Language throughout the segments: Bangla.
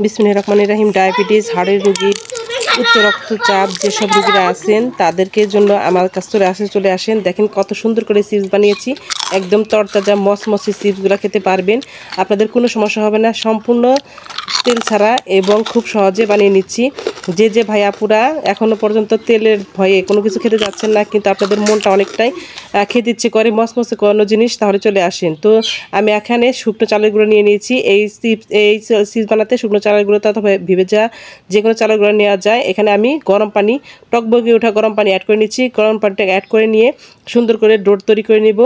বিসমিল্লাহির রহমানির রহিম। ডায়াবেটিস, হাড়ের রোগী, উচ্চ রক্তচাপ যেসব রোগীরা আছেন তাদেরকে জন্য আমার কাছ থেকে চলে আসেন। দেখেন কত সুন্দর করে চিপস বানিয়েছি, একদম তরতাজা মসমসে চিপসগুলো খেতে পারবেন, আপনাদের কোনো সমস্যা হবে না। সম্পূর্ণ তেল ছাড়া এবং খুব সহজে বানিয়ে নিচ্ছি। যে ভাই আপুরা এখনও পর্যন্ত তেলের ভয়ে কোনো কিছু খেতে যাচ্ছেন না, কিন্তু আপনাদের মনটা অনেকটাই খেতে ইচ্ছে করে মসমসে কোনো জিনিস, তাহলে চলে আসেন। তো আমি এখানে শুকনো চালের গুঁড়ো নিয়ে নিয়েছি। এই চিপস বানাতে শুকনো চালের গুঁড়ো অথবা ভেজা যে কোনো চালের গুঁড়ো নেওয়া যায়। এখানে আমি গরম পানি, টকবগিয়ে ওঠা গরম পানি অ্যাড করে নিচ্ছি। গরম পানিটা অ্যাড করে নিয়ে সুন্দর করে ডো তৈরি করে নিব।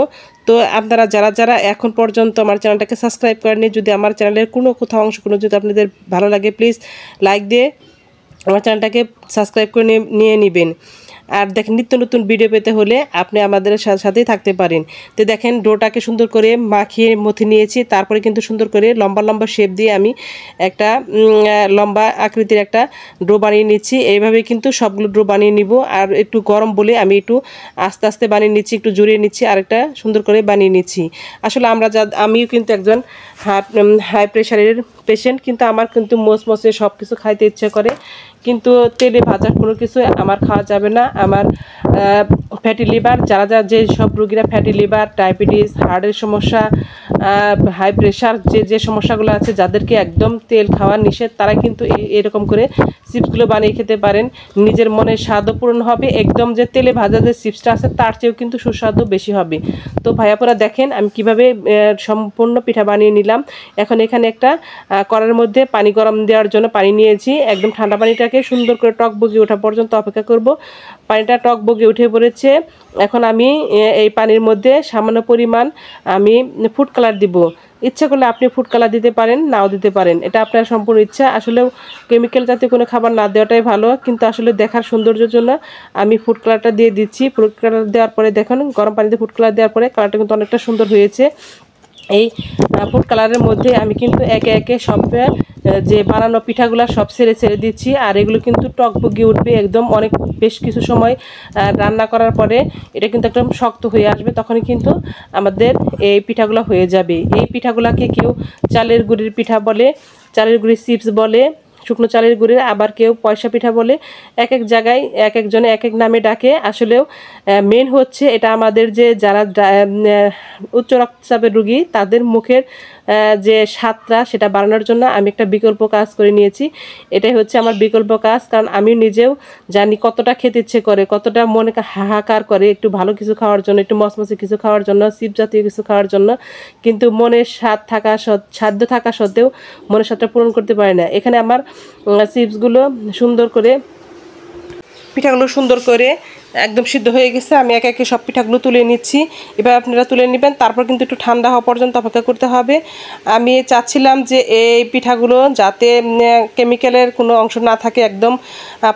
তো আপনারা যারা এখন পর্যন্ত আমার চ্যানেলটাকে সাবস্ক্রাইব করেননি, যদি আমার চ্যানেলের কোথাও অংশ যদি আপনাদের ভালো লাগে, প্লিজ লাইক দিয়ে আমার চ্যানেলটাকে সাবস্ক্রাইব করে নিয়ে নেবেন। আর দেখেন নিত্য নতুন ভিডিও পেতে হলে আপনি আমাদের সাথেই থাকতে পারেন। তো দেখেন ডোটাকে সুন্দর করে মাখিয়ে মথে নিয়েছি, তারপরে কিন্তু সুন্দর করে লম্বা লম্বা শেপ দিয়ে আমি একটা লম্বা আকৃতির একটা ডো বানিয়ে নিচ্ছি। এইভাবে কিন্তু সবগুলো ডো বানিয়ে নিব। আর একটু গরম বলে আমি একটু আস্তে আস্তে বানিয়ে নিচ্ছি, একটু জড়িয়ে নিচ্ছি, আর একটা সুন্দর করে বানিয়ে নিচ্ছি। আসলে আমিও কিন্তু একজন হাই প্রেশারের পেশেন্ট, কিন্তু আমার কিন্তু মসমসে সব কিছু খাইতে ইচ্ছে করে, কিন্তু তেলে ভাজা কোনো কিছু আমার খাওয়া যাবে না। আমার ফ্যাটি লিভার, যারা যে সব রোগীরা ফ্যাটি লিভার, ডায়াবেটিস, হার্টের সমস্যা, হাই প্রেশার যে সমস্যাগুলো আছে, যাদেরকে একদম তেল খাওয়া নিষেধ, তারা কিন্তু এরকম করে চিপসগুলো বানিয়ে খেতে পারেন। নিজের মনের স্বাদও পূরণ হবে, একদম যে তেলে ভাজা যে চিপসটা আছে তার চেয়েও কিন্তু সুস্বাদু বেশি হবে। তো ভাইয়াপুরা দেখেন আমি কিভাবে সম্পূর্ণ পিঠা বানিয়ে নিলাম। এখন এখানে একটা কড়াইয়ের মধ্যে পানি গরম দেওয়ার জন্য পানি নিয়েছি। একদম ঠান্ডা পানিটাকে সুন্দর করে টকবগিয়ে ওঠা পর্যন্ত অপেক্ষা করব। পানিটা টকবগিয়ে উঠে পড়েছে। এখন আমি এই পানির মধ্যে সামান্য পরিমাণ আমি ফুড কালার দিব। ইচ্ছা করলে আপনি ফুড কালার দিতে পারেন, নাও দিতে পারেন, এটা আপনার সম্পূর্ণ ইচ্ছা। আসলেও কেমিক্যাল জাতীয় কোনো খাবার না দেওয়াটাই ভালো, কিন্তু আসলে দেখার সৌন্দর্যের জন্য আমি ফুড কালারটা দিয়ে দিচ্ছি। ফুড কালার দেওয়ার পরে দেখুন, গরম পানিতে ফুড কালার দেওয়ার পরে কালারটা কিন্তু অনেকটা সুন্দর হয়েছে। এই ফুড কালারের মধ্যে আমি কিন্তু একে একে সব যে বানানো পিঠাগুলো সব ছেড়ে দিচ্ছি। আর এগুলো কিন্তু টকবগিয়ে উঠবে একদম, অনেক বেশ কিছু সময় রান্না করার পরে এটা কিন্তু একদম শক্ত হয়ে আসবে, তখনই কিন্তু আমাদের এই পিঠাগুলো হয়ে যাবে। এই পিঠাগুলোকে কেউ চালের গুঁড়ির পিঠা বলে, চালের গুঁড়ির চিপস বলে, শুকনো চালের গুঁড়ির, আবার কেউ পয়সা পিঠা বলে। এক এক জায়গায় এক একজনে এক এক নামে ডাকে। আসলেও মেন হচ্ছে এটা আমাদের যারা উচ্চ রক্তচাপের রোগী তাদের মুখের যে স্বাদটা সেটা বাড়ানোর জন্য আমি একটা বিকল্প কাজ করে নিয়েছি। এটাই হচ্ছে আমার বিকল্প কাজ, কারণ আমি নিজেও জানি কতটা খেতে ইচ্ছে করে, কতটা মনে হাহাকার করে একটু ভালো কিছু খাওয়ার জন্য, একটু মসমসে কিছু খাওয়ার জন্য, চিপস জাতীয় কিছু খাওয়ার জন্য, কিন্তু মনের সাধ্য থাকা সত্ত্বেও মনের স্বাদটা পূরণ করতে পারে না। এখানে আমার চিপসগুলো সুন্দর করে, পিঠাগুলো সুন্দর করে একদম সিদ্ধ হয়ে গেছে। আমি একে একে সব পিঠাগুলো তুলে নিচ্ছি। এবার আপনারা তুলে নেবেন, তারপর কিন্তু একটু ঠান্ডা হওয়া পর্যন্ত অপেক্ষা করতে হবে। আমি চাচ্ছিলাম যে এই পিঠাগুলো যাতে কেমিক্যালের কোনো অংশ না থাকে, একদম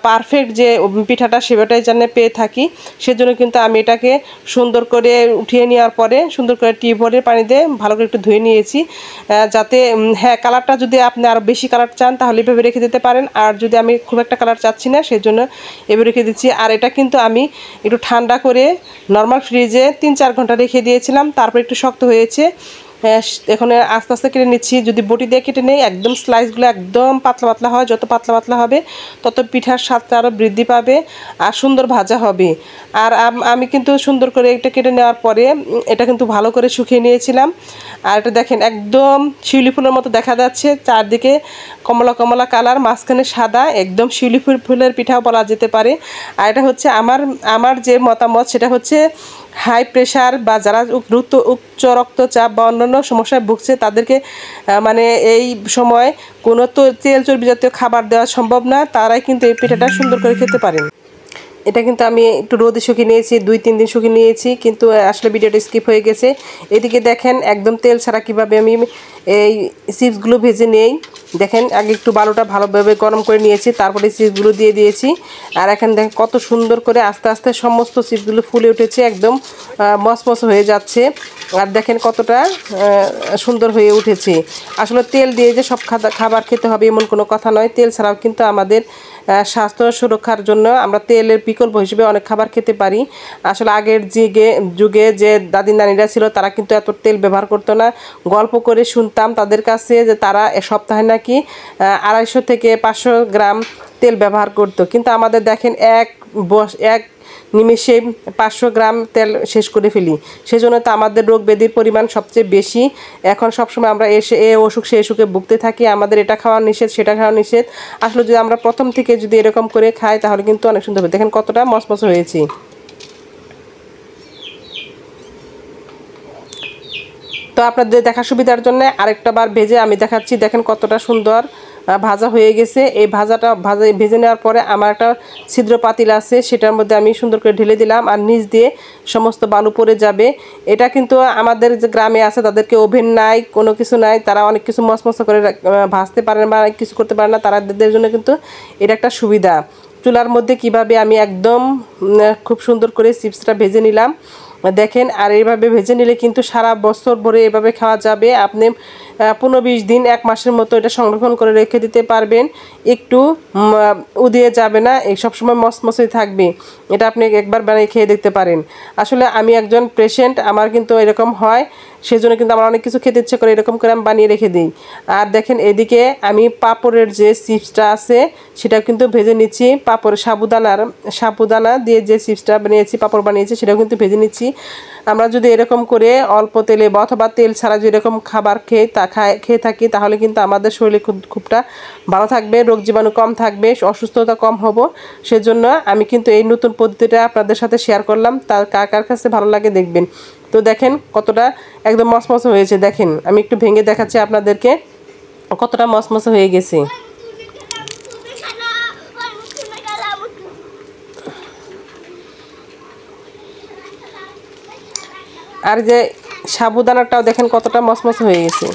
পারফেক্ট যে পিঠাটা সেটাই যেন পেয়ে থাকি, সেজন্য কিন্তু আমি এটাকে সুন্দর করে উঠিয়ে নেওয়ার পরে সুন্দর করে টিউবওয়েলের পানি দিয়ে ভালো করে একটু ধুয়ে নিয়েছি, যাতে হ্যাঁ কালারটা যদি আপনি আরও বেশি কালার চান তাহলে এভাবে রেখে দিতে পারেন। আর যদি আমি খুব একটা কালার চাচ্ছি না, সেজন্য এভাবে রেখে দিচ্ছি। আর এটা কিন্তু আমি একটু ঠান্ডা করে নর্মাল ফ্রিজে 3-4 ঘন্টা রেখে দিয়েছিলাম, তারপর একটু শক্ত হয়েছে। এখন আস্তে আস্তে কেটে নিচ্ছি। যদি বটি দিয়ে কেটে নেই, একদম স্লাইসগুলো একদম পাতলা পাতলা হয়, যত পাতলা পাতলা হবে তত পিঠার স্বাদটা আরও বৃদ্ধি পাবে আর সুন্দর ভাজা হবে। আর আমি কিন্তু সুন্দর করে এটা কেটে নেওয়ার পরে এটা কিন্তু ভালো করে শুকিয়ে নিয়েছিলাম। আর এটা দেখেন একদম শিউলি ফুলের মতো দেখা যাচ্ছে, চারদিকে কমলা কমলা কালার, মাঝখানে সাদা, একদম শিউলি ফুলের পিঠাও বলা যেতে পারে। আর এটা হচ্ছে আমার যে মতামত, সেটা হচ্ছে হাই প্রেশার বা যারা উচ্চ রক্তচাপ বা অন্যান্য সমস্যায় ভুগছে তাদেরকে মানে এই সময় কোনো তো তেল চর্বি জাতীয় খাবার দেওয়া সম্ভব না, তারাই কিন্তু এই পিঠাটা সুন্দর করে খেতে পারেন। এটা কিন্তু আমি একটু রোদে শুকিয়ে নিয়েছি, 2-3 দিন শুকিয়ে নিয়েছি, কিন্তু আসলে ভিডিওটা স্কিপ হয়ে গেছে। এদিকে দেখেন একদম তেল ছাড়া কীভাবে আমি এই চিপসগুলো ভেজে নেই। দেখেন আগে একটু বালুটা ভালোভাবে গরম করে নিয়েছি, তারপরে চিপসগুলো দিয়ে দিয়েছি। আর এখন দেখেন কত সুন্দর করে আস্তে আস্তে সমস্ত চিপসগুলো ফুলে উঠেছে, একদম মসমস হয়ে যাচ্ছে। আর দেখেন কতটা সুন্দর হয়ে উঠেছে। আসলে তেল দিয়ে যে সব খাবার খেতে হবে এমন কোনো কথা নয়। তেল ছাড়াও কিন্তু আমাদের স্বাস্থ্য সুরক্ষার জন্য আমরা তেলের বিকল্প হিসেবে অনেক খাবার খেতে পারি। আসলে আগের যুগে যে দাদি নানিরা ছিল তারা কিন্তু এত তেল ব্যবহার করতো না। গল্প করে শুনতাম তাদের কাছে যে তারা সপ্তাহে নাকি 250 থেকে 500 গ্রাম তেল ব্যবহার করতো, কিন্তু আমাদের দেখেন এক নিমেষে 500 গ্রাম তেল শেষ করে ফেলি। সেজন্য তো আমাদের রোগ ব্যাধির পরিমাণ সবচেয়ে বেশি। এখন সবসময় আমরা এ অসুখ সে অসুখে ভুগতে থাকি, আমাদের এটা খাওয়া নিষেধ সেটা খাওয়া নিষেধ। আসলে যদি আমরা প্রথম থেকে যদি এরকম করে খাই তাহলে কিন্তু অনেক সুন্দর হবে। দেখেন কতটা মচমচে হয়েছে। তো আপনাদের দেখার সুবিধার জন্য আরেকটা বার ভেজে আমি দেখাচ্ছি। দেখেন কতটা সুন্দর ভাজা হয়ে গেছে। এই ভেজে নেওয়ার পরে আমার একটা ছিদ্র পাতিল আছে, সেটার মধ্যে আমি সুন্দর করে ঢেলে দিলাম আর নিচ দিয়ে সমস্ত বালু পড়ে যাবে। এটা কিন্তু আমাদের যে গ্রামে আছে তাদেরকে ওভেন নাই, কোনো কিছু নাই, তারা অনেক কিছু মচমচা করে ভাজতে পারে না বা কিছু করতে পারে না, তাদের জন্য কিন্তু এটা একটা সুবিধা। চুলার মধ্যে কিভাবে আমি একদম খুব সুন্দর করে চিপসটা ভেজে নিলাম দেখেন। আর এইভাবে ভেজে নিলে কিন্তু সারা বছর ভরে এভাবে খাওয়া যাবে। আপনি 15-20 দিন 1 মাসের মতো এটা সংরক্ষণ করে রেখে দিতে পারবেন। একটু উদিয়ে যাবে না, এই সবসময় মচমচে থাকবে। এটা আপনি একবার বানিয়ে খেয়ে দেখতে পারেন। আসলে আমি একজন পেশেন্ট, আমার কিন্তু এরকম হয়, সেজন্য কিন্তু আমার অনেক কিছু খেতে ইচ্ছে করে, এরকম করে আমি বানিয়ে রেখে দিই। আর দেখেন এদিকে আমি পাঁপড়ের যে চিপসটা আছে সেটাও কিন্তু ভেজে নিচ্ছি। পাঁপড় সাবুদানা দিয়ে যে চিপসটা বানিয়েছি, পাঁপড় বানিয়েছি, সেটাও কিন্তু ভেজে নিচ্ছি। আমরা যদি এরকম করে অল্প তেলে অথবা তেল ছাড়া যদি এরকম খাবার খেয়ে থাকি তাহলে কিন্তু আমাদের শরীরে খুবটা ভালো থাকবে, রোগ জীবাণু কম থাকবে, অসুস্থতা কম হবো। সেজন্য আমি কিন্তু এই নতুন পদ্ধতিটা আপনাদের সাথে শেয়ার করলাম। তার কার কাছে ভালো লাগে দেখবেন। তো দেখেন কতটা একদম মচমচে হয়েছে। দেখেন আমি একটু ভেঙে দেখাচ্ছি আপনাদেরকে কতটা মচমচে হয়ে গেছে। আর যে সাবুদানাটাও দেখেন কতটা মচমচে হয়ে গেছে,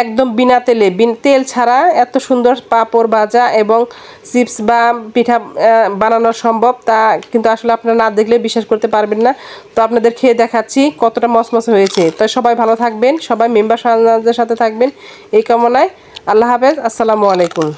একদম বিনা তেলে, তেল ছাড়া এত সুন্দর পাঁপড় ভাজা এবং চিপস বা পিঠা বানানো সম্ভব। তা কিন্তু আসলে আপনারা না দেখলে বিশ্বাস করতে পারবেন না। তো আপনাদের খেয়ে দেখাচ্ছি কতটা মচমচে হয়েছে। তো সবাই ভালো থাকবেন, সবাই মেম্বার সাথে থাকবেন এই কামনায়। আল্লাহ হাফেজ, আসসালামু আলাইকুম।